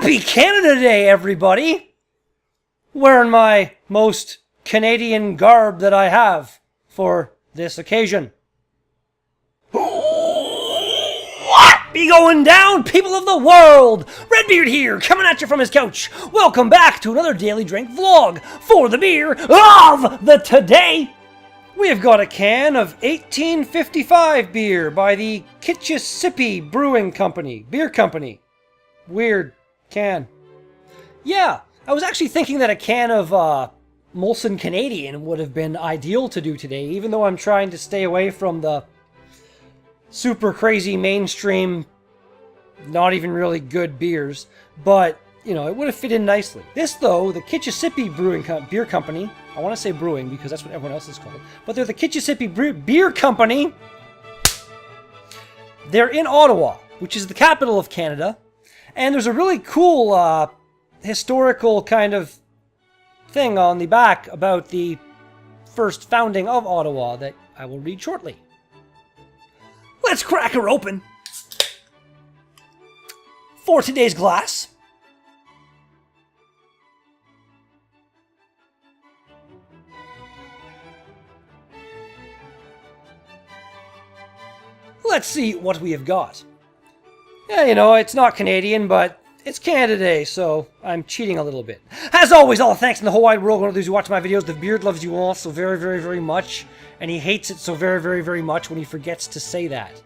Happy Canada Day, everybody! Wearing my most Canadian garb that I have for this occasion. What be going down, people of the world? Redbeard here, coming at you from his couch. Welcome back to another Daily Drink vlog for the beer of the today. We have got a can of 1855 beer by the Kichesippi Brewing Company, beer company. Weird can. Yeah, I was actually thinking that a can of Molson Canadian would have been ideal to do today, even though I'm trying to stay away from the super crazy mainstream, not even really good beers. But, you know, it would have fit in nicely. This, though, the Kichesippi Beer Company, I want to say brewing because that's what everyone else is called, but they're the Kichesippi Beer Company. They're in Ottawa, which is the capital of Canada. And there's a really cool historical kind of thing on the back about the first founding of Ottawa that I will read shortly. Let's crack her open for today's glass. Let's see what we have got. Yeah, you know, it's not Canadian, but it's Canada Day, so I'm cheating a little bit. As always, all thanks in the whole wide world to those who watch my videos. The beard loves you all so very, very, very much, and he hates it so very, very, very much when he forgets to say that.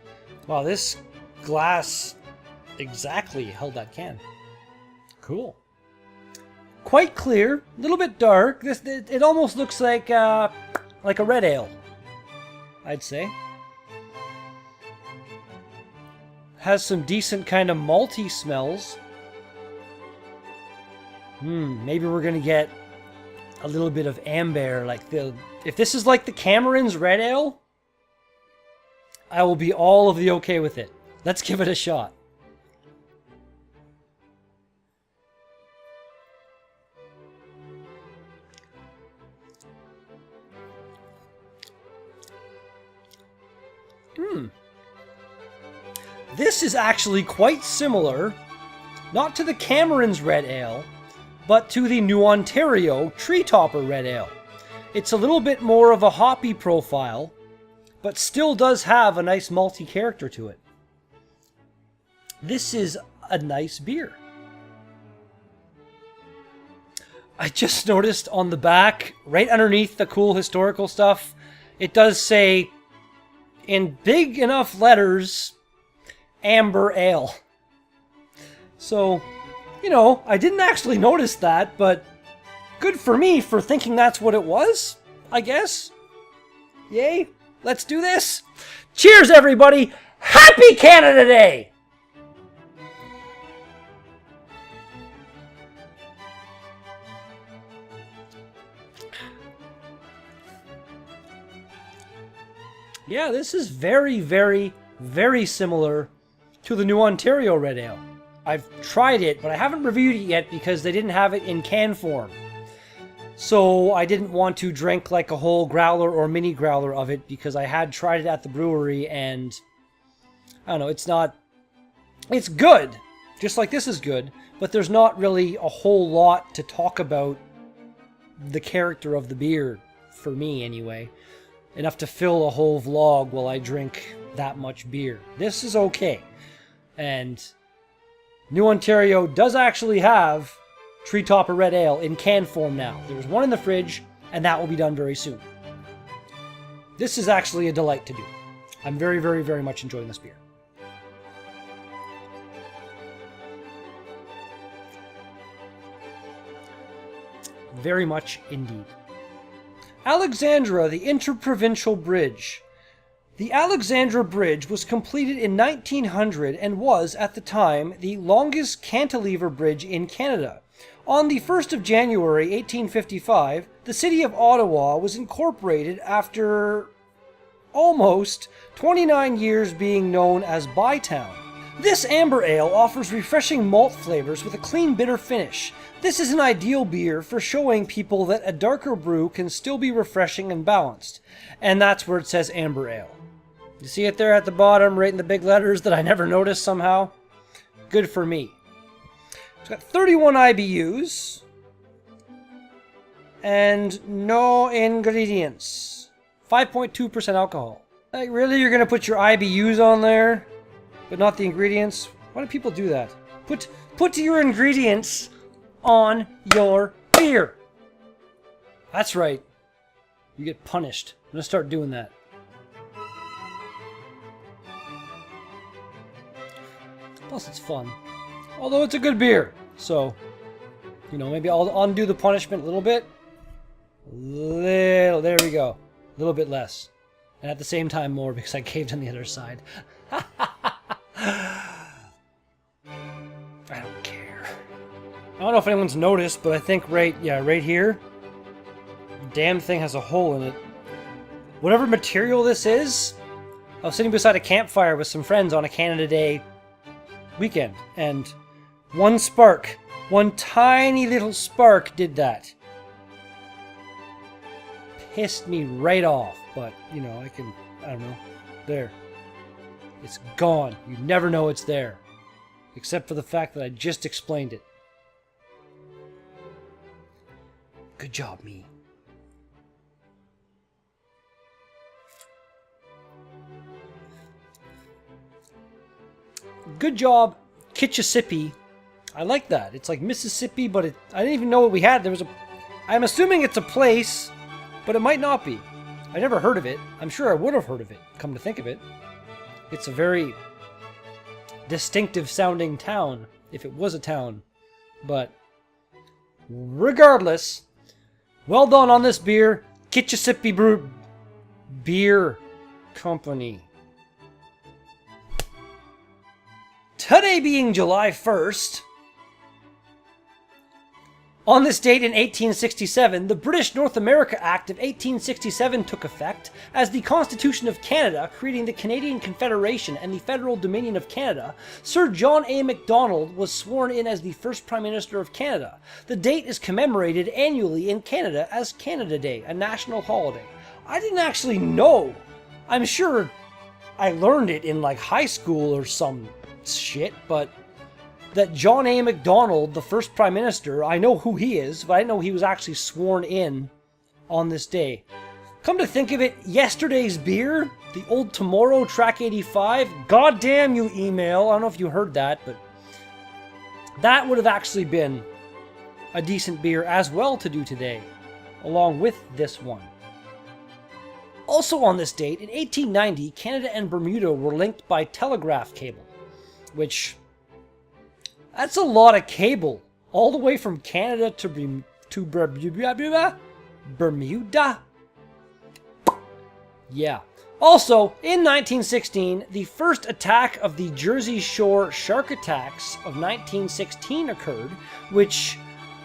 Wow, this glass exactly held that can. Cool. Quite clear, a little bit dark. It almost looks like a red ale, I'd say. Has some decent kind of malty smells. Maybe we're gonna get a little bit of amber, if this is like the Cameron's Red Ale, I will be all of the okay with it. Let's give it a shot. This is actually quite similar, not to the Cameron's Red Ale, but to the New Ontario Treetopper Red Ale. It's a little bit more of a hoppy profile, but still does have a nice malty character to it. This is a nice beer. I just noticed on the back, right underneath the cool historical stuff, it does say, in big enough letters, Amber Ale. So, you know, I didn't actually notice that, but good for me for thinking that's what it was, I guess. Yay, let's do this. Cheers, everybody. Happy Canada Day! Yeah, this is very, very, very similar to the New Ontario Red Ale. I've tried it, but I haven't reviewed it yet because they didn't have it in can form. So I didn't want to drink like a whole growler or mini growler of it because I had tried it at the brewery and I don't know, it's good, just like this is good, but there's not really a whole lot to talk about the character of the beer, for me anyway. Enough to fill a whole vlog while I drink that much beer. This is okay. And New Ontario does actually have Treetopper Red Ale in can form now. There's one in the fridge, and that will be done very soon. This is actually a delight to do. I'm very, very, very much enjoying this beer. Very much indeed. Alexandra, the Interprovincial Bridge. The Alexandra Bridge was completed in 1900 and was, at the time, the longest cantilever bridge in Canada. On the 1st of January 1855, the city of Ottawa was incorporated after almost 29 years being known as Bytown. This amber ale offers refreshing malt flavors with a clean bitter finish. This is an ideal beer for showing people that a darker brew can still be refreshing and balanced. And that's where it says amber ale. You see it there at the bottom, right in the big letters that I never noticed somehow? Good for me. It's got 31 IBUs. And no ingredients. 5.2% alcohol. Like, really? You're going to put your IBUs on there, but not the ingredients? Why do people do that? Put your ingredients on your beer. That's right. You get punished. I'm going to start doing that. Plus, it's fun. Although it's a good beer. So, you know, maybe I'll undo the punishment a little bit. There we go. A little bit less. And at the same time more because I caved on the other side. I don't care. I don't know if anyone's noticed, but I think right here, the damn thing has a hole in it. Whatever material this is, I was sitting beside a campfire with some friends on a Canada Day weekend, and one tiny little spark did that. Pissed me right off, but, you know, I don't know, there. It's gone. You never know it's there. Except for the fact that I just explained it. Good job, me. Good job, Kichesippi. I like that. It's like Mississippi, but I didn't even know what we had. I'm assuming it's a place, but it might not be. I never heard of it. I'm sure I would have heard of it, come to think of it. It's a very distinctive sounding town, if it was a town. But regardless, well done on this beer, Kichesippi Beer Company. Today being July 1st, on this date in 1867, the British North America Act of 1867 took effect as the Constitution of Canada, creating the Canadian Confederation and the Federal Dominion of Canada. Sir John A. Macdonald was sworn in as the first Prime Minister of Canada. The date is commemorated annually in Canada as Canada Day, a national holiday. I didn't actually know. I'm sure I learned it in like high school or some shit, but that John A. Macdonald, the first Prime Minister, I know who he is, but I didn't know he was actually sworn in on this day. Come to think of it, yesterday's beer, the Old Tomorrow Track 85, goddamn you email, I don't know if you heard that, but that would have actually been a decent beer as well to do today, along with this one. Also on this date, in 1890, Canada and Bermuda were linked by telegraph cable, which... that's a lot of cable, all the way from Canada to Bermuda. Yeah. Also, in 1916, the first attack of the Jersey Shore shark attacks of 1916 occurred, which,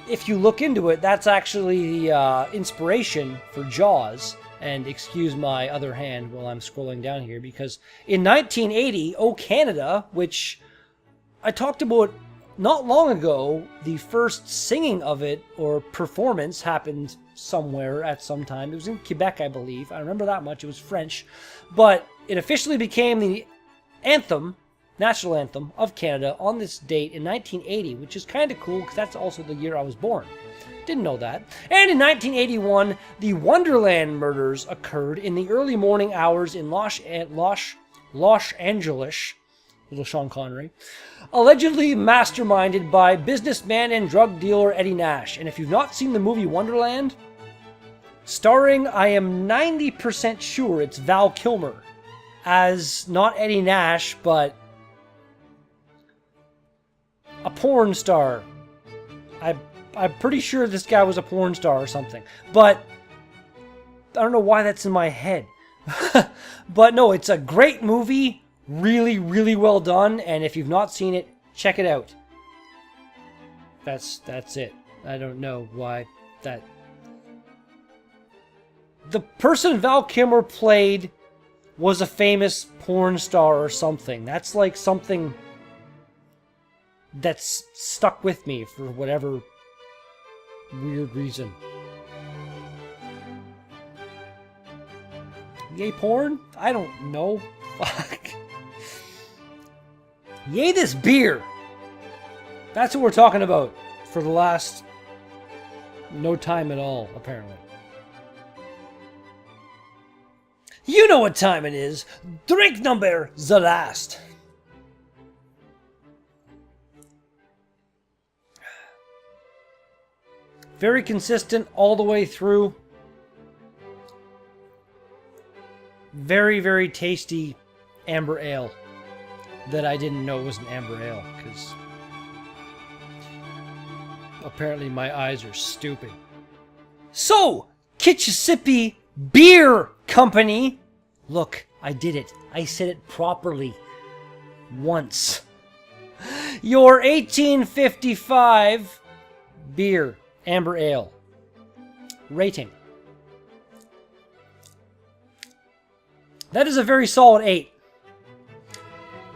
if you look into it, that's actually the inspiration for Jaws. And excuse my other hand while I'm scrolling down here, because in 1980, O Canada, which I talked about not long ago, the first singing of it, or performance, happened somewhere at some time. It was in Quebec, I believe. I remember that much. It was French. But it officially became the anthem, national anthem of Canada on this date in 1980, which is kind of cool because that's also the year I was born. Didn't know that. And in 1981, the Wonderland murders occurred in the early morning hours in Los Angeles, little Sean Connery, allegedly masterminded by businessman and drug dealer Eddie Nash. And if you've not seen the movie Wonderland, starring, I am 90% sure it's Val Kilmer, as not Eddie Nash, but a porn star. I'm pretty sure this guy was a porn star or something, but I don't know why that's in my head. But no, it's a great movie, really, really well done, and if you've not seen it, check it out. That's it. I don't know why that... The person Val Kilmer played was a famous porn star or something. That's like something that's stuck with me for whatever weird reason. Yay porn? I don't know. Fuck. Yay this beer! That's what we're talking about for the last no time at all, apparently. You know what time it is. Drink number the last. Very consistent all the way through. Very, very tasty amber ale that I didn't know was an amber ale because apparently my eyes are stupid. So, Kichesippi Beer Company. Look, I did it. I said it properly. Once. Your 1855 beer, amber ale. Rating. That is a very solid 8.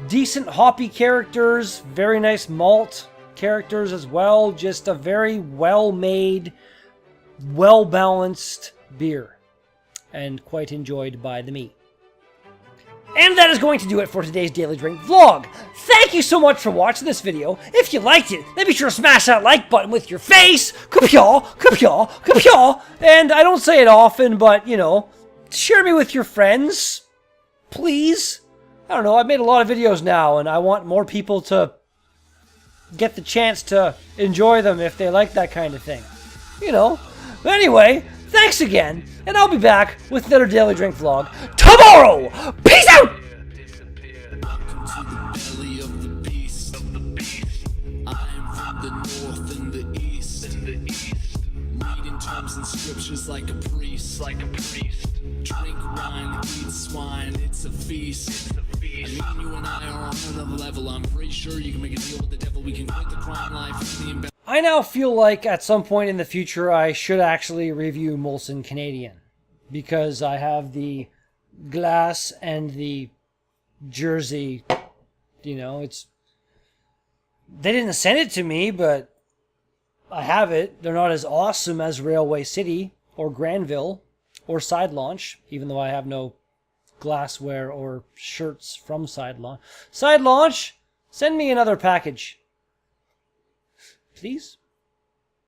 Decent hoppy characters, very nice malt characters as well. Just a very well-made, well-balanced beer. And quite enjoyed by the me. And that is going to do it for today's Daily Drink vlog. Thank you so much for watching this video. If you liked it, then be sure to smash that like button with your face. Kapyaw, kapyaw, kapyaw. And I don't say it often, but, you know, share me with your friends. Please. I don't know, I've made a lot of videos now, and I want more people to get the chance to enjoy them if they like that kind of thing. You know. But anyway, thanks again, and I'll be back with another Daily Drink vlog tomorrow! Peace out! And scriptures like a priest, drink wine, eat swine, it's a feast. I mean, you and I are on another level. I'm pretty sure you can make a deal with the devil. We can quit the crime life. I now feel like at some point in the future I should actually review Molson Canadian, because I have the glass and the jersey. You know, it's, they didn't send it to me, but I have it. They're not as awesome as Railway City or Granville or Side Launch, even though I have no glassware or shirts from Side Launch. Side Launch, send me another package. Please?